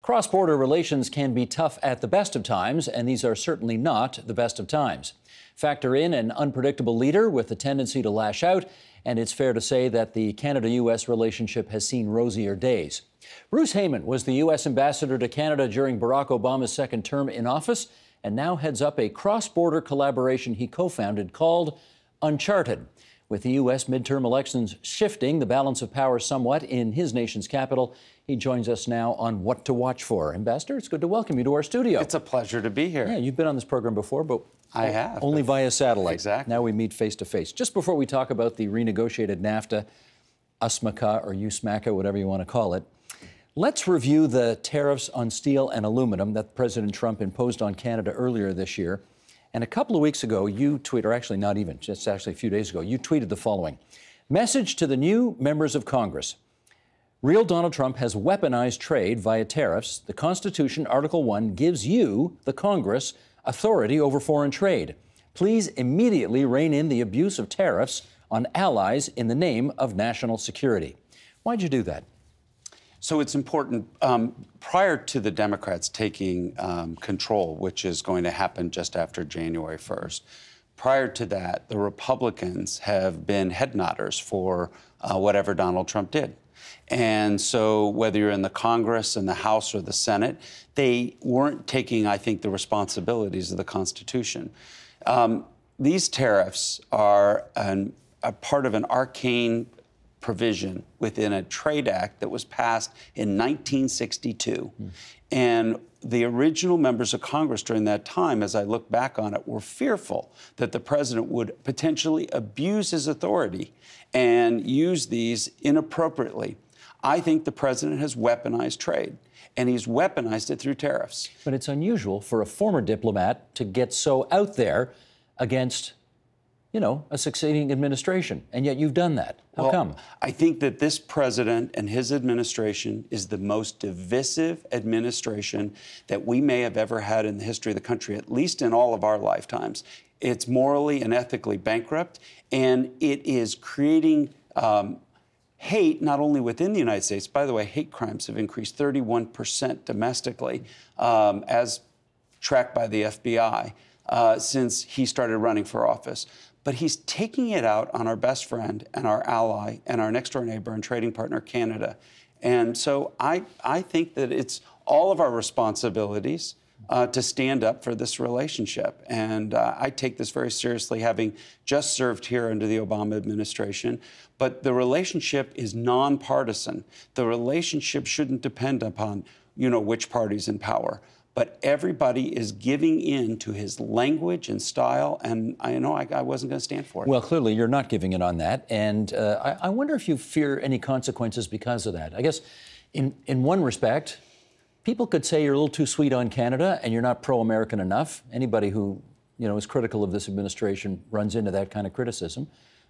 Cross-border relations can be tough at the best of times, and these are certainly not the best of times. Factor in an unpredictable leader with a tendency to lash out, and it's fair to say that the Canada-U.S. relationship has seen rosier days. Bruce Heyman was the U.S. ambassador to Canada during Barack Obama's second term in office, and now heads up a cross-border collaboration he co-founded called Uncharted. With the U.S. midterm elections shifting the balance of power somewhat in his nation's capital, he joins us now on What to Watch For. Ambassador, it's good to welcome you to our studio. It's a pleasure to be here. Yeah, you've been on this program before, but I have. Only via satellite. Exactly. Now we meet face to face. Just before we talk about the renegotiated NAFTA, USMCA or USMCA, whatever you want to call it, let's review the tariffs on steel and aluminum that President Trump imposed on Canada earlier this year. And a couple of weeks ago, you tweeted, or actually not even, just actually a few days ago, you tweeted the following. Message to the new members of Congress. Real Donald Trump has weaponized trade via tariffs. The Constitution, Article 1, gives you, the Congress, authority over foreign trade. Please immediately rein in the abuse of tariffs on allies in the name of national security. Why'd you do that? So it's important. Prior to the Democrats taking control, which is going to happen just after January 1st, prior to that, the Republicans have been head nodders for whatever Donald Trump did. And so whether you're in the Congress and the House or the Senate, they weren't taking, I think, the responsibilities of the Constitution. These tariffs are a part of an arcane provision within a trade act that was passed in 1962. And the original members of Congress during that time, as I look back on it, were fearful that the president would potentially abuse his authority and use these inappropriately. I think the president has weaponized trade, and he's weaponized it through tariffs. But it's unusual for a former diplomat to get so out there against, you know, a succeeding administration, and yet you've done that. How come? I think that this president and his administration is the most divisive administration that we may have ever had in the history of the country, at least in all of our lifetimes. It's morally and ethically bankrupt, and it is creating hate not only within the United States. By the way, hate crimes have increased 31% domestically, as tracked by the FBI, since he started running for office. But he's taking it out on our best friend and our ally and our next-door neighbor and trading partner, Canada. And so I think that it's all of our responsibilities to stand up for this relationship. And I take this very seriously, having just served here under the Obama administration. But the relationship is nonpartisan. The relationship shouldn't depend upon, you know, which party's in power. But everybody is giving in to his language and style, and I know I wasn't going to stand for it. Well, clearly you're not giving in on that, and I wonder if you fear any consequences because of that. I guess in one respect, people could say you're a little too sweet on Canada and you're not pro-American enough. Anybody who, you know, is critical of this administration runs into that kind of criticism.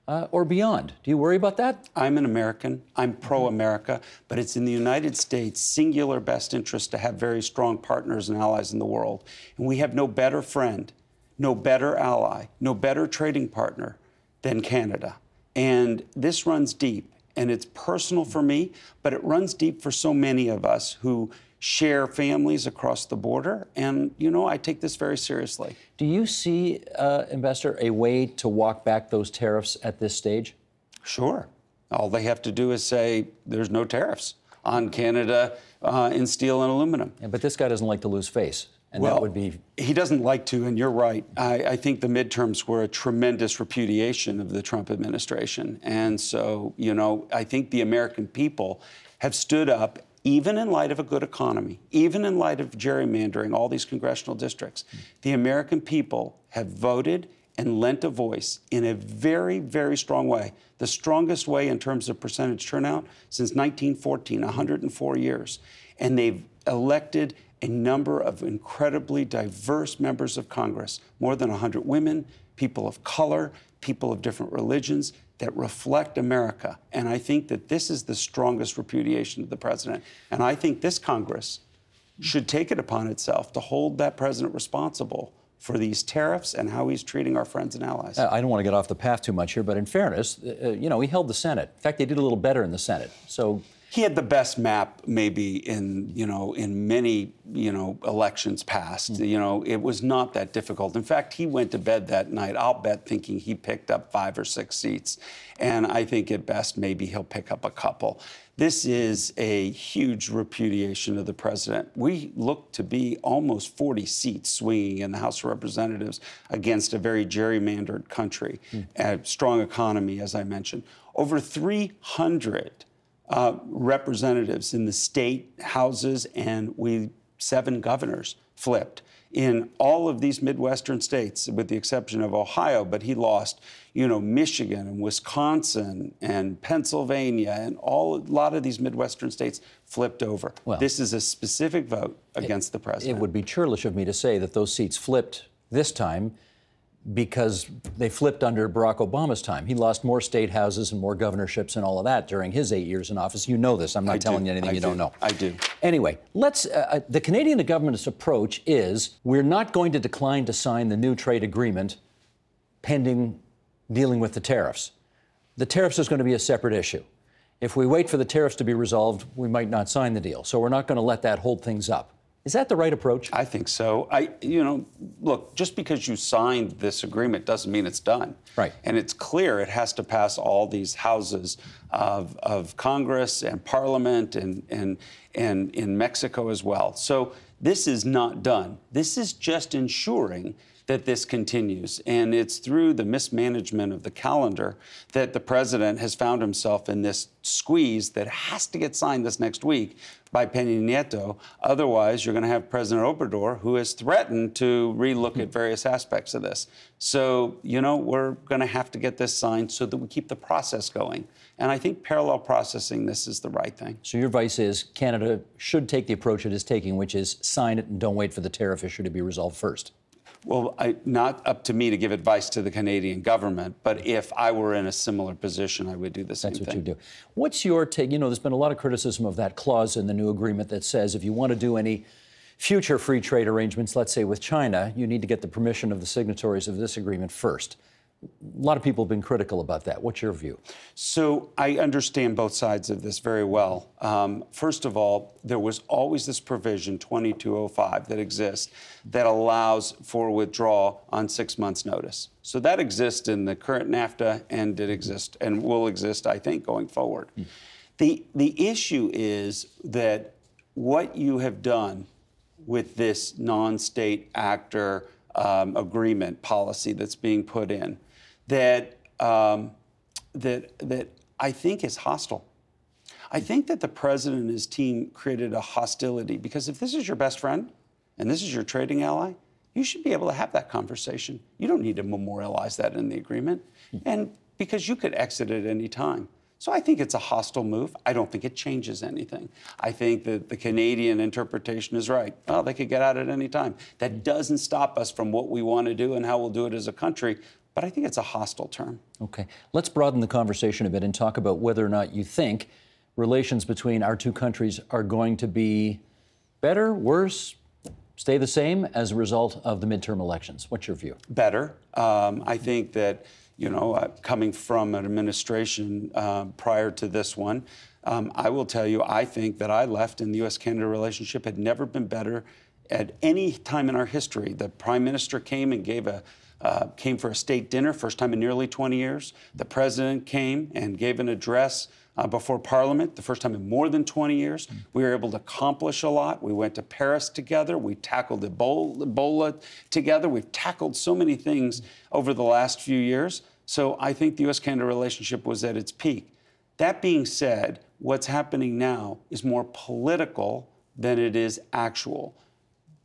Or beyond. Do you worry about that? I'm an American. I'm pro-America, but it's in the United States' singular best interest to have very strong partners and allies in the world. And we have no better friend, no better ally, no better trading partner than Canada. And this runs deep, and it's personal for me, but it runs deep for so many of us who share families across the border. And, you know, I take this very seriously. Do you see, Ambassador, a way to walk back those tariffs at this stage? Sure. All they have to do is say there's no tariffs on Canada in steel and aluminum. Yeah, but this guy doesn't like to lose face. And well, that would be... He doesn't like to, and you're right. I think the midterms were a tremendous repudiation of the Trump administration. And so, you know, I think the American people have stood up, even in light of a good economy, even in light of gerrymandering all these congressional districts. The American people have voted and lent a voice in a very, very strong way, the strongest way in terms of percentage turnout since 1914, 104 years. And they've elected a number of incredibly diverse members of Congress, more than 100 women, people of color, people of different religions, that reflect America. And I think that this is the strongest repudiation of the president. And I think this Congress should take it upon itself to hold that president responsible for these tariffs and how he's treating our friends and allies. I don't want to get off the path too much here, but in fairness, you know, he held the Senate. In fact, they did a little better in the Senate. So He had the best map maybe in many elections past. It was not that difficult. In fact, he went to bed that night, I'll bet, thinking he picked up 5 or 6 seats. And I think at best maybe he'll pick up a couple. This is a huge repudiation of the president. We look to be almost 40 seats swinging in the House of Representatives against a very gerrymandered country, a strong economy, as I mentioned. Over 300 representatives in the state houses, and 7 governors flipped in all of these Midwestern states, with the exception of Ohio, but he lost, Michigan and Wisconsin and Pennsylvania, and a lot of these Midwestern states flipped over. Well, this is a specific vote against the president. It would be churlish of me to say that those seats flipped this time because they flipped under Barack Obama's time. He lost more state houses and more governorships and all of that during his 8 years in office. You know this. I'm not telling you anything you don't know. I do. Anyway, the Canadian government's approach is we're not going to decline to sign the new trade agreement pending dealing with the tariffs. The tariffs is going to be a separate issue. If we wait for the tariffs to be resolved, we might not sign the deal. So we're not going to let that hold things up. Is that the right approach? I think so. Look, just because you signed this agreement doesn't mean it's done. Right. And it's clear it has to pass all these houses of Congress and Parliament and in Mexico as well. So this is not done. This is just ensuring that this continues. And it's through the mismanagement of the calendar that the president has found himself in this squeeze that has to get signed this next week by Peña Nieto. Otherwise, you're going to have President Obrador, who has threatened to relook at various aspects of this. So, we're going to have to get this signed so that we keep the process going. And I think parallel processing this is the right thing. So your advice is Canada should take the approach it is taking, which is sign it and don't wait for the tariff issue to be resolved first. Well, not up to me to give advice to the Canadian government, but if I were in a similar position, I would do the same thing. That's what you do. What's your take? There's been a lot of criticism of that clause in the new agreement that says if you want to do any future free trade arrangements, let's say with China, you need to get the permission of the signatories of this agreement first. A lot of people have been critical about that. What's your view? So I understand both sides of this very well. First of all, there was always this provision, 2205, that exists that allows for withdrawal on 6 months' notice. So that exists in the current NAFTA and did exist and will exist, I think, going forward. The issue is that what you have done with this non-state actor agreement policy that's being put in, that I think is hostile. I think that the president and his team created a hostility because if this is your best friend and this is your trading ally, you should be able to have that conversation. You don't need to memorialize that in the agreement, and because you could exit at any time. So I think it's a hostile move. I don't think it changes anything. I think that the Canadian interpretation is right. Well, they could get out at any time. That doesn't stop us from what we want to do and how we'll do it as a country. But I think it's a hostile term. Okay. Let's broaden the conversation a bit and talk about whether or not you think relations between our two countries are going to be better, worse, stay the same as a result of the midterm elections. What's your view? Better. I think that, coming from an administration prior to this one, I will tell you, I think that I left and the U.S.-Canada relationship had never been better at any time in our history. The Prime Minister came and came for a state dinner, first time in nearly 20 years. The President came and gave an address before Parliament, the first time in more than 20 years. We were able to accomplish a lot. We went to Paris together. We tackled Ebola together. We've tackled so many things over the last few years. So I think the U.S.-Canada relationship was at its peak. That being said, what's happening now is more political than it is actual.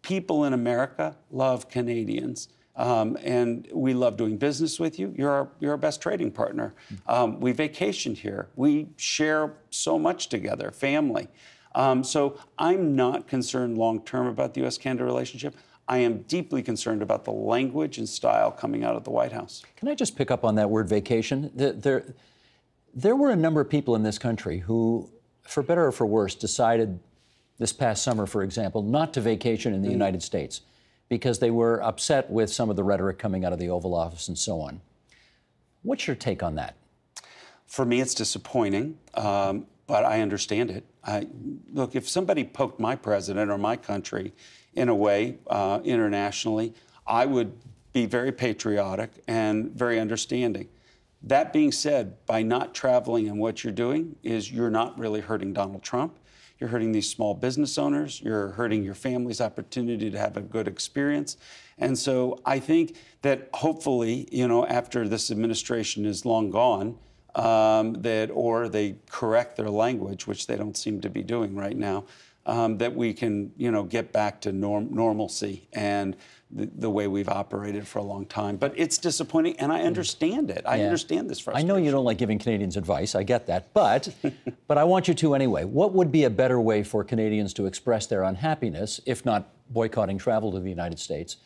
People in America love Canadians. And we love doing business with you. You're our best trading partner. We vacationed here. We share so much together, family. So I'm not concerned long-term about the U.S.-Canada relationship. I am deeply concerned about the language and style coming out of the White House. Can I just pick up on that word vacation? There were a number of people in this country who, for better or for worse, decided this past summer, for example, not to vacation in the United States, because they were upset with some of the rhetoric coming out of the Oval Office and so on. What's your take on that? For me, it's disappointing. but I understand it. Look, if somebody poked my president or my country in a way internationally, I would be very patriotic and very understanding. That being said, by not traveling and what you're doing is you're not really hurting Donald Trump. You're hurting these small business owners. You're hurting your family's opportunity to have a good experience. And so I think that hopefully, after this administration is long gone, or they correct their language, which they don't seem to be doing right now, that we can, get back to normalcy and the way we've operated for a long time. But it's disappointing, and I understand it. I understand this frustration. I know you don't like giving Canadians advice. I get that. But I want you to anyway. What would be a better way for Canadians to express their unhappiness, if not boycotting travel to the United States,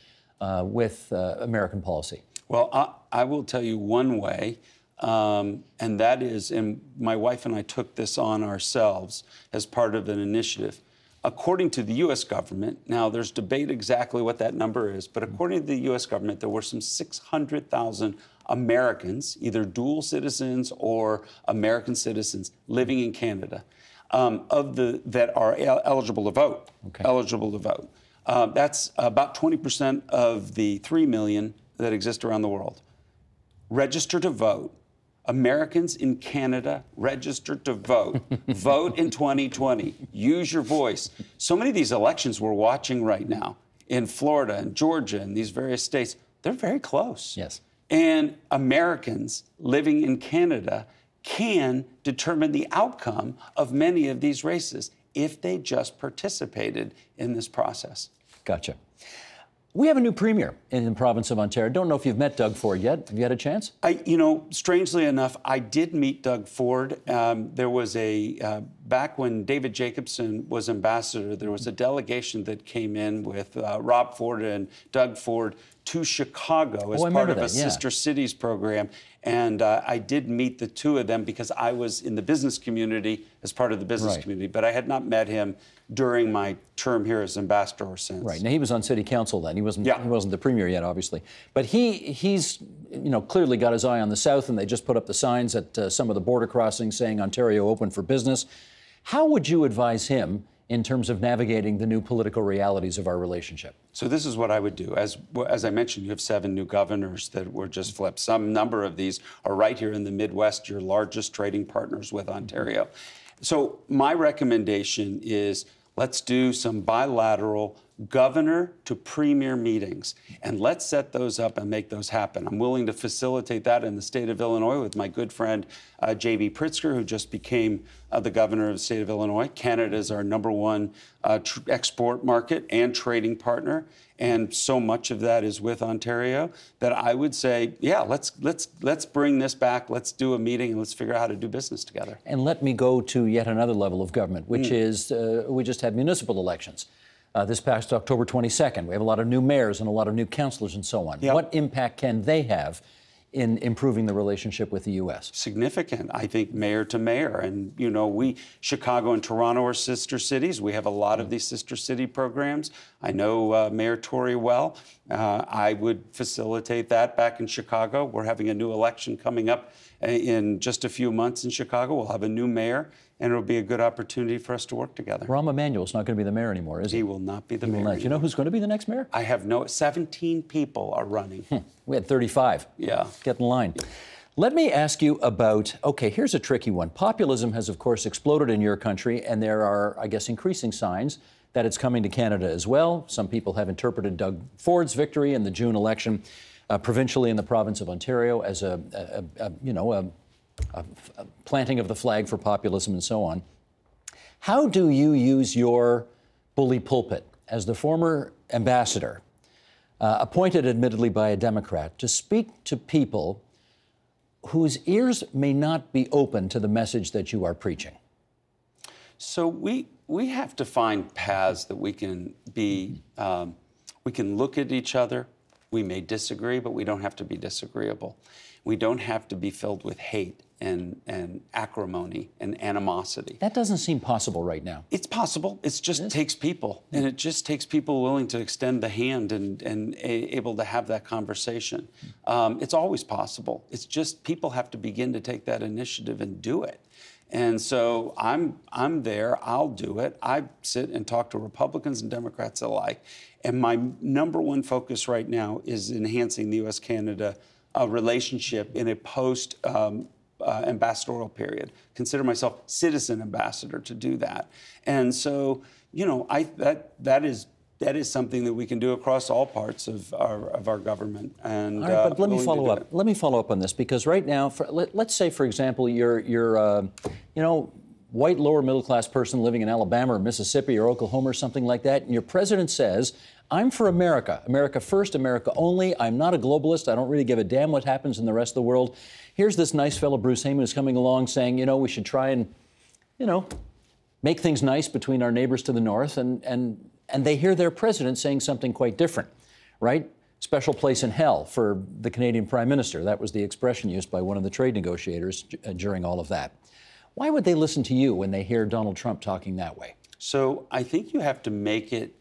with American policy? Well, I will tell you one way, and that is, and my wife and I took this on ourselves as part of an initiative. According to the U.S. government, now there's debate exactly what that number is, but according to the U.S. government, there were some 600,000 Americans, either dual citizens or American citizens, living in Canada, that are eligible to vote. Okay. Eligible to vote. That's about 20% of the 3 million that exist around the world. Register to vote. Americans in Canada, register to vote. Vote in 2020. Use your voice. So many of these elections we're watching right now in Florida and Georgia and these various states, they're very close. Yes. And Americans living in Canada can determine the outcome of many of these races if they just participated in this process. Gotcha. We have a new premier in the province of Ontario. Don't know if you've met Doug Ford yet. Have you had a chance? Strangely enough, I did meet Doug Ford. There was back when David Jacobson was ambassador, there was a delegation that came in with Rob Ford and Doug Ford to Chicago as part of a Sister Cities program. And I did meet the two of them because I was in the business community as part of the business community, but I had not met him during my term here as ambassador or since. Right. Now, he was on city council then. He wasn't the premier yet, obviously. But he's clearly got his eye on the South, and they just put up the signs at some of the border crossings saying Ontario open for business. How would you advise him in terms of navigating the new political realities of our relationship? So this is what I would do. As I mentioned, you have 7 new governors that were just flipped. Some number of these are right here in the Midwest, your largest trading partners with Ontario. So my recommendation is let's do some bilateral governor to premier meetings, and let's set those up and make those happen. I'm willing to facilitate that in the state of Illinois with my good friend J.B. Pritzker, who just became the governor of the state of Illinois. Canada is our #1 export market and trading partner, and so much of that is with Ontario that I would say, yeah, let's bring this back. Let's do a meeting and let's figure out how to do business together. And let me go to yet another level of government, which is we just had municipal elections. This past October 22nd. We have a lot of new mayors and a lot of new councilors and so on. Yep. What impact can they have in improving the relationship with the U.S.? Significant, I think, mayor to mayor. And, Chicago and Toronto are sister cities. We have a lot of these sister city programs. I know Mayor Tory well. I would facilitate that back in Chicago. We're having a new election coming up in just a few months in Chicago. We'll have a new mayor, and it'll be a good opportunity for us to work together. Rahm Emanuel's not going to be the mayor anymore, is he? He will not be the mayor. Do you know who's going to be the next mayor? I have 17 people are running. We had 35. Yeah. Get in line. Let me ask you about, okay, here's a tricky one. Populism has, of course, exploded in your country, and there are, I guess, increasing signs that it's coming to Canada as well. Some people have interpreted Doug Ford's victory in the June election provincially in the province of Ontario as a planting of the flag for populism and so on. How do you use your bully pulpit as the former ambassador, appointed admittedly by a Democrat, to speak to people whose ears may not be open to the message that you are preaching? So we have to find paths that we can look at each other. We may disagree, but we don't have to be disagreeable. We don't have to be filled with hate and acrimony and animosity. That doesn't seem possible right now. It's possible. It just takes people. And it just takes people willing to extend the hand and able to have that conversation. It's always possible. It's just people have to begin to take that initiative and do it. And so I'm there. I'll do it. I sit and talk to Republicans and Democrats alike. And my number one focus right now is enhancing the U.S.-Canada relationship in a post ambassadorial period. Consider myself citizen ambassador to do that. And so, you know, that is something that we can do across all parts of our government. And all right, but let me follow up. Let me follow up on this, because right now, let's say, for example, you're you know, white lower middle class person living in Alabama or Mississippi or Oklahoma or something like that, and your president says, "I'm for America, America first, America only. I'm not a globalist. I don't really give a damn what happens in the rest of the world." Here's this nice fellow, Bruce Heyman, who's coming along saying, you know, we should try and, you know, make things nice between our neighbors to the north, and they hear their president saying something quite different, right? Special place in hell for the Canadian Prime Minister. That was the expression used by one of the trade negotiators during all of that. Why would they listen to you when they hear Donald Trump talking that way? So I think you have to make it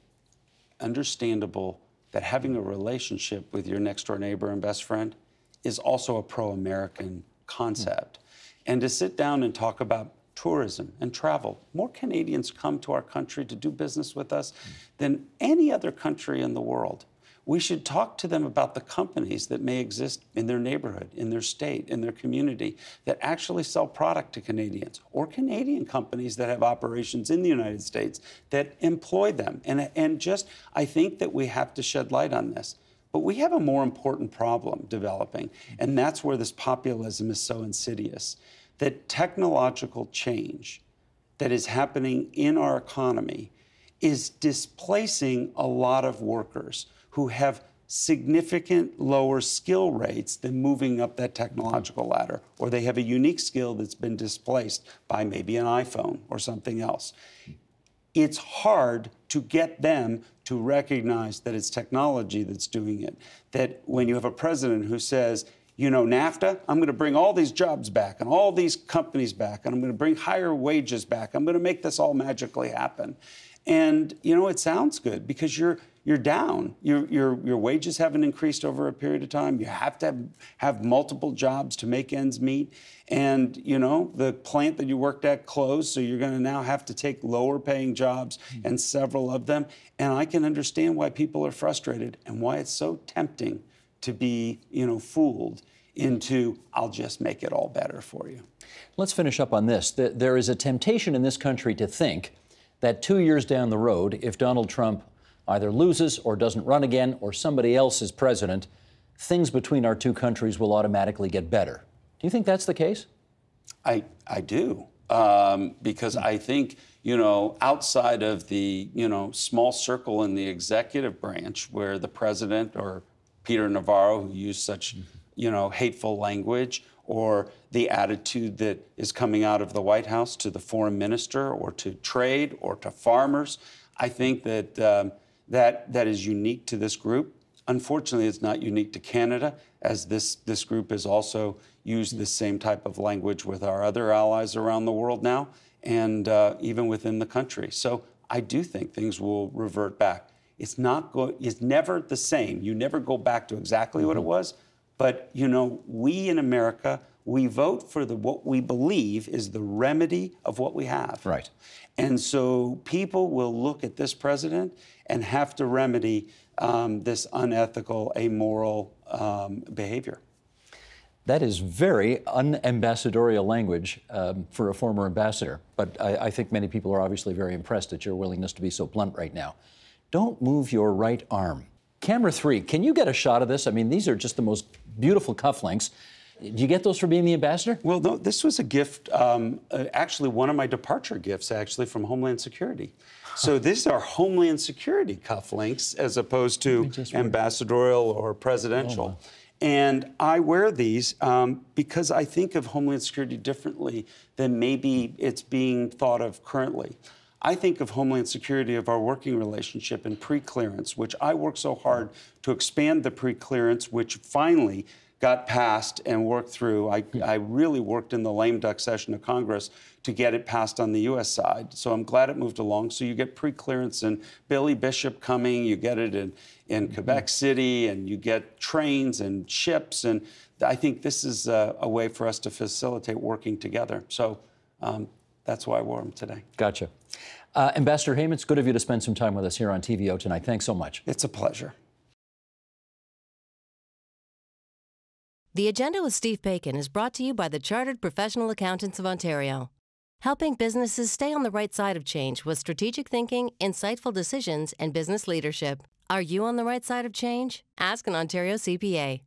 understandable that having a relationship with your next-door neighbor and best friend is also a pro-American concept. And to sit down and talk about tourism and travel. More Canadians come to our country to do business with us than any other country in the world. We should talk to them about the companies that may exist in their neighborhood, in their state, in their community, that actually sell product to Canadians, or Canadian companies that have operations in the United States that employ them. And just, I think that we have to shed light on this. But we have a more important problem developing, and that's where this populism is so insidious. That technological change that is happening in our economy is displacing a lot of workers who have significant lower skill rates than moving up that technological ladder, or they have a unique skill that's been displaced by maybe an iPhone or something else. It's hard to get them to recognize that it's technology that's doing it. That when you have a president who says, you know, NAFTA, I'm going to bring all these jobs back and all these companies back, and I'm going to bring higher wages back. I'm going to make this all magically happen. And, you know, it sounds good because you're down. Your wages haven't increased over a period of time. You have to have multiple jobs to make ends meet. And, you know, the plant that you worked at closed, so you're going to now have to take lower paying jobs, and several of them. And I can understand why people are frustrated and why it's so tempting to be, you know, fooled into, I'll just make it all better for you. Let's finish up on this. There is a temptation in this country to think that 2 years down the road, if Donald Trump either loses or doesn't run again, or somebody else is president, things between our two countries will automatically get better. Do you think that's the case? I do, because I think, you know, outside of the, you know, small circle in the executive branch where the president or Peter Navarro, who used such, you know, hateful language, or the attitude that is coming out of the White House to the foreign minister or to trade or to farmers, I think that that is unique to this group. Unfortunately, it's not unique to Canada, as this group has also used the same type of language with our other allies around the world now, and even within the country. So I do think things will revert back. It's never the same. You never go back to exactly what it was. But, you know, we in America, we vote for what we believe is the remedy of what we have. Right. And so people will look at this president and have to remedy this unethical, amoral behavior. That is very unambassadorial language for a former ambassador. But I think many people are obviously very impressed at your willingness to be so blunt right now. Don't move your right arm. Camera 3, can you get a shot of this? I mean, these are just the most beautiful cufflinks. Did you get those for being the ambassador? Well, no, this was a gift, actually one of my departure gifts, actually, from Homeland Security. So these are Homeland Security cufflinks as opposed to ambassadorial or presidential. Oh, wow. And I wear these because I think of Homeland Security differently than maybe it's being thought of currently. I think of Homeland Security, of our working relationship, in pre-clearance, which I worked so hard to expand the pre-clearance, which finally got passed and worked through. I really worked in the lame duck session of Congress to get it passed on the U.S. side. So I'm glad it moved along. So you get pre-clearance in Billy Bishop coming, you get it in Quebec City, and you get trains and ships. And I think this is a way for us to facilitate working together. So That's why I wore them today. Gotcha. Ambassador Heyman, it's good of you to spend some time with us here on TVO tonight. Thanks so much. It's a pleasure. The Agenda with Steve Paikin is brought to you by the Chartered Professional Accountants of Ontario, helping businesses stay on the right side of change with strategic thinking, insightful decisions, and business leadership. Are you on the right side of change? Ask an Ontario CPA.